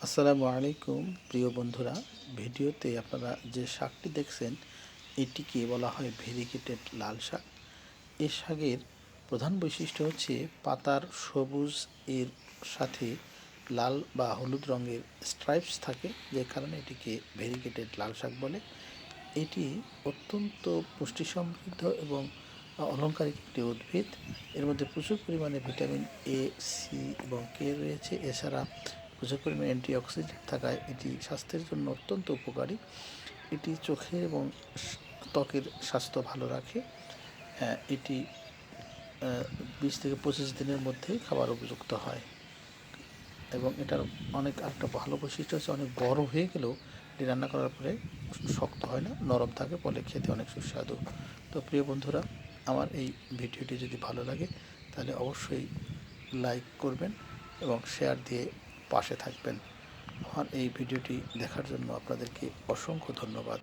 আসসালামু আলাইকুম প্রিয় বন্ধুরা। ভিডিওতে আপনারা যে শাকটি দেখছেন এটিকে বলা হয় ভেরিগেটেড লাল শাক। এই শাকের প্রধান বৈশিষ্ট্য হচ্ছে পাতার সবুজ এর সাথে লাল বা হলুদ রঙের স্ট্রাইপস থাকে, যে কারণে এটিকে ভেরিগেটেড লাল শাক বলে। এটি অত্যন্ত পুষ্টি সমৃদ্ধ এবং অলংকারিক একটি উদ্ভিদ। এর মধ্যে প্রচুর পরিমাণে ভিটামিন এ, সি এবং কে রয়েছে। এছাড়া প্রচুর পরিমাণে অ্যান্টিঅক্সিডেন্ট থাকায় এটি স্বাস্থ্যের জন্য অত্যন্ত উপকারী। এটি চোখের এবং ত্বকের স্বাস্থ্য ভালো রাখে। এটি 20 থেকে 25 দিনের মধ্যেই খাবার উপযুক্ত হয় এবং এটার আরেকটা ভালো বৈশিষ্ট্য হচ্ছে অনেক বড় হয়ে গেলেও এটি রান্না করার পরে শক্ত হয় না, নরম থাকে, ফলে খেতে অনেক সুস্বাদু। তো প্রিয় বন্ধুরা, আমার এই ভিডিওটি যদি ভালো লাগে তাহলে অবশ্যই লাইক করবেন এবং শেয়ার দিয়ে পাশে থাকবেন। আমার এই ভিডিওটি দেখার জন্য আপনাদেরকে অসংখ্য ধন্যবাদ।